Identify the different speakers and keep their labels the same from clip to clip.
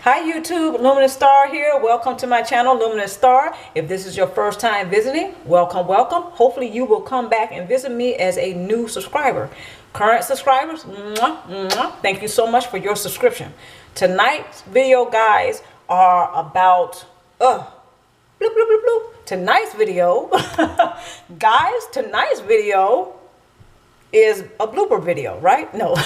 Speaker 1: Hi YouTube, Luminousz Star here. Welcome to my channel, Luminousz Star. If this is your first time visiting, welcome, welcome. Hopefully you will come back and visit me as a new subscriber. Current subscribers, thank you so much for your subscription. Tonight's video, guys, are about bloop, bloop, bloop, bloop. Tonight's video, guys, tonight's video is a blooper video, right? No.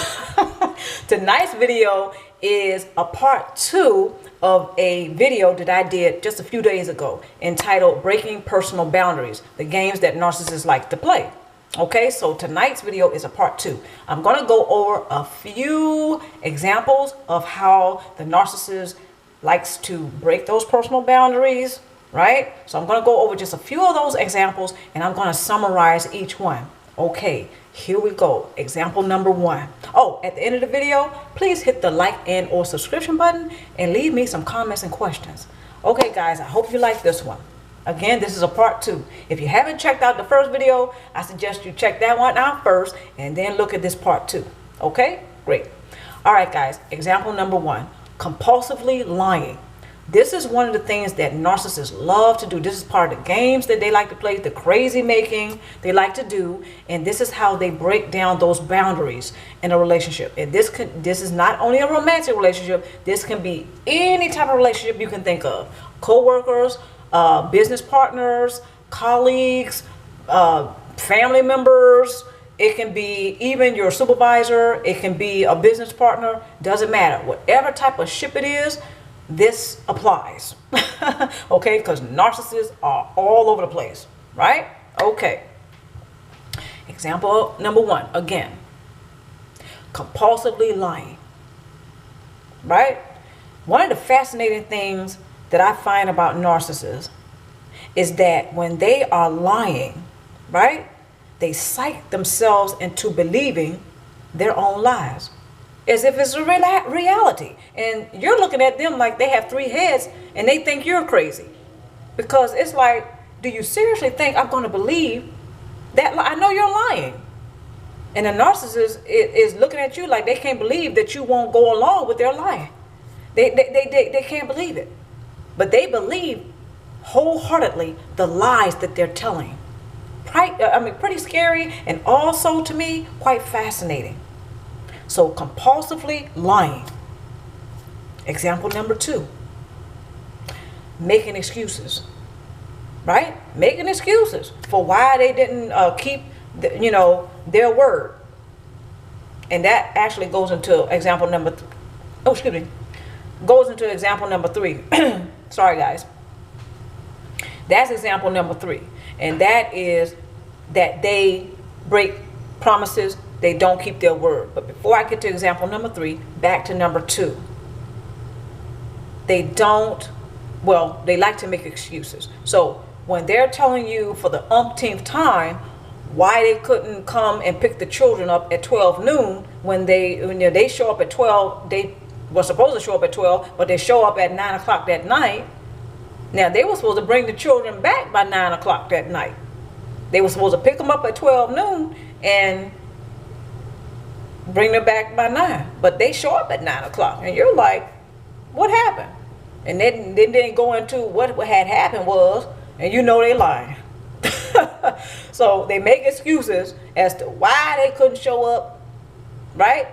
Speaker 1: Tonight's video is a part 2 of a video that I did just a few days ago entitled Breaking Personal Boundaries, the games that narcissists like to play. Okay, so tonight's video is a part 2. I'm going to go over a few examples of how the narcissist likes to break those personal boundaries, right? So I'm going to go over just a few of those examples and I'm going to summarize each one. Okay, here we go. Example number 1. Oh, at the end of the video, please hit the like and or subscription button and leave me some comments and questions. Okay, guys, I hope you like this one. Again, this is a part 2. If you haven't checked out the first video, I suggest you check that one out first and then look at this part 2. Okay, great. All right, guys, example number 1, compulsively lying. This is one of the things that narcissists love to do. This is part of the games that they like to play, the crazy making they like to do. And this is how they break down those boundaries in a relationship. And this is not only a romantic relationship. This can be any type of relationship you can think of. Co-workers, business partners, colleagues, family members. It can be even your supervisor. It can be a business partner. Doesn't matter. Whatever type of ship it is, this applies. Okay, because narcissists are all over the place, right? Okay. Example number 1, again, compulsively lying, right? One of the fascinating things that I find about narcissists is that when they are lying, right, they psych themselves into believing their own lies, as if it's a reality. And you're looking at them like they have 3 heads and they think you're crazy. Because it's like, do you seriously think I'm going to believe that? I know you're lying. And the narcissist is looking at you like they can't believe that you won't go along with their lie. They can't believe it. But they believe wholeheartedly the lies that they're telling. Pretty scary, and also to me, quite fascinating. So compulsively lying. Example number 2, making excuses, right? Making excuses for why they didn't keep, their word. And that actually goes into example number, goes into example number 3. Sorry, guys. That's example number 3. And that is that they break promises. They don't keep their word. But before I get to example number 3, back to number 2. They like to make excuses. So when they're telling you for the umpteenth time why they couldn't come and pick the children up at 12 noon when they show up at 12, they were supposed to show up at 12, but they show up at 9 o'clock that night. Now, they were supposed to bring the children back by 9 o'clock that night. They were supposed to pick them up at 12 noon and bring them back by 9, but they show up at 9 o'clock, and you're like, what happened? And then they didn't go into what had happened was, and they lying. So they make excuses as to why they couldn't show up, right?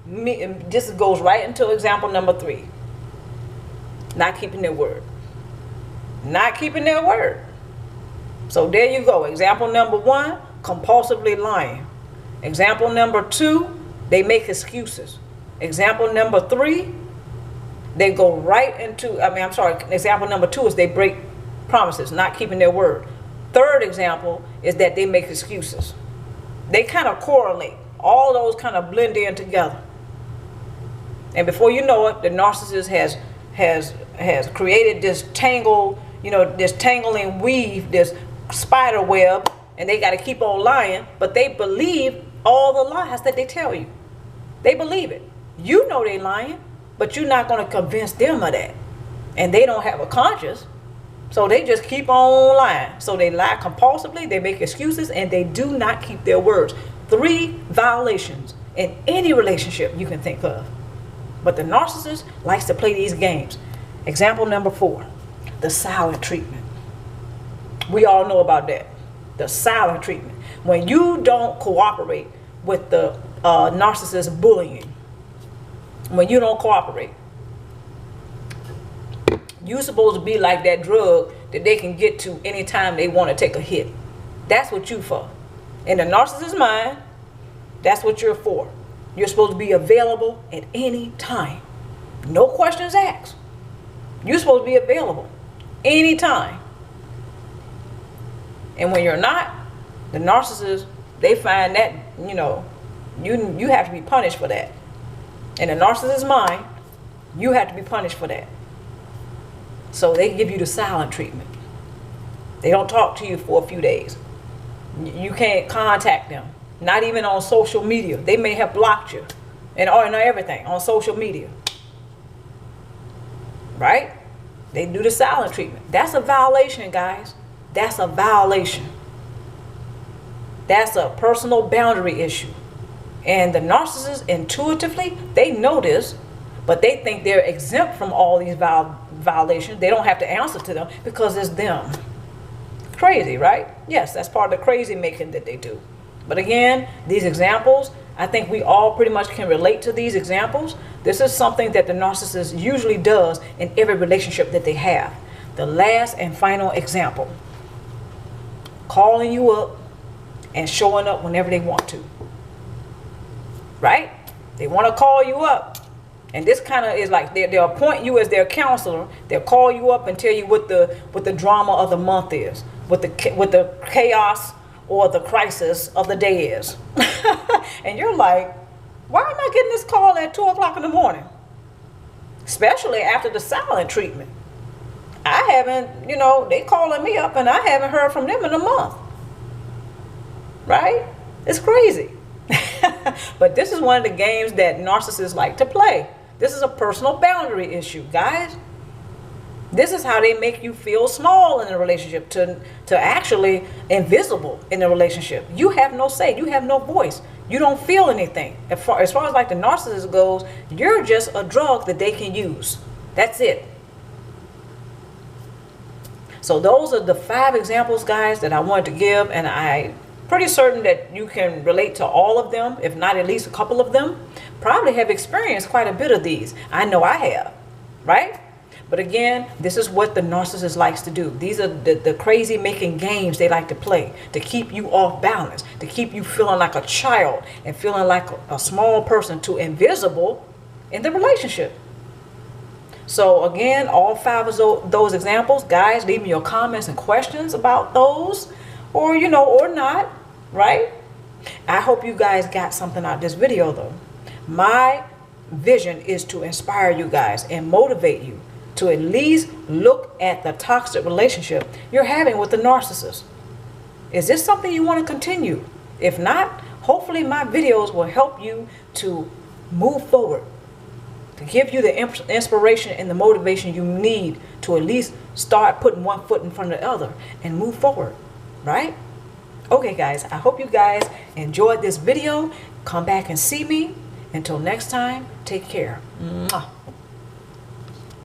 Speaker 1: This goes right into example number 3. Not keeping their word. Not keeping their word. So there you go. Example number 1, compulsively lying. Example number 2, they make excuses. Example number 3, they go right into, example number 2 is they break promises, not keeping their word. Third example is that they make excuses. They kind of correlate. All those kind of blend in together. And before you know it, the narcissist has created this this tangling weave, this spider web, and they got to keep on lying, but they believe all the lies that they tell you. They believe it. You know they lying, but you're not going to convince them of that. And they don't have a conscience, so they just keep on lying. So they lie compulsively, they make excuses, and they do not keep their words. 3 violations in any relationship you can think of. But the narcissist likes to play these games. Example number 4, the silent treatment. We all know about that. The silent treatment. When you don't cooperate with the narcissist bullying, when you don't cooperate, you're supposed to be like that drug that they can get to anytime they want to take a hit. That's what you for. In the narcissist's mind, that's what you're for. You're supposed to be available at any time. No questions asked. You're supposed to be available anytime. And when you're not, the narcissist, they find that, you have to be punished for that. In the narcissist's mind, you have to be punished for that. So they give you the silent treatment. They don't talk to you for a few days. You can't contact them. Not even on social media. They may have blocked you and everything on social media. Right? They do the silent treatment. That's a violation, guys. That's a violation. That's a personal boundary issue. And the narcissists, intuitively, they know this, but they think they're exempt from all these violations. They don't have to answer to them because it's them. Crazy, right? Yes, that's part of the crazy making that they do. But again, these examples, I think we all pretty much can relate to these examples. This is something that the narcissist usually does in every relationship that they have. The last and final example. Calling you up and showing up whenever they want to. Right? They want to call you up. And this kind of is like they'll appoint you as their counselor. They'll call you up and tell you what the drama of the month is, what the chaos or the crisis of the day is. And you're like, why am I getting this call at 2 o'clock in the morning? Especially after the silent treatment. I haven't, they calling me up and I haven't heard from them in a month. Right? It's crazy. But this is one of the games that narcissists like to play. This is a personal boundary issue, guys. This is how they make you feel small in a relationship, to actually invisible in a relationship. You have no say. You have no voice. You don't feel anything. As far as like the narcissist goes, you're just a drug that they can use. That's it. So those are the 5 examples, guys, that I wanted to give, and I'm pretty certain that you can relate to all of them, if not at least a couple of them. Probably have experienced quite a bit of these. I know I have, right? But again, this is what the narcissist likes to do. These are the crazy making games they like to play to keep you off balance, to keep you feeling like a child and feeling like a small person, to invisible in the relationship. So again, all 5 of those examples, guys, leave me your comments and questions about those, or or not, right? I hope you guys got something out of this video though. My vision is to inspire you guys and motivate you to at least look at the toxic relationship you're having with the narcissist. Is this something you want to continue? If not, hopefully my videos will help you to move forward, to give you the inspiration and the motivation you need to at least start putting one foot in front of the other and move forward, right? Okay, guys, I hope you guys enjoyed this video. Come back and see me. Until next time, take care. Mwah.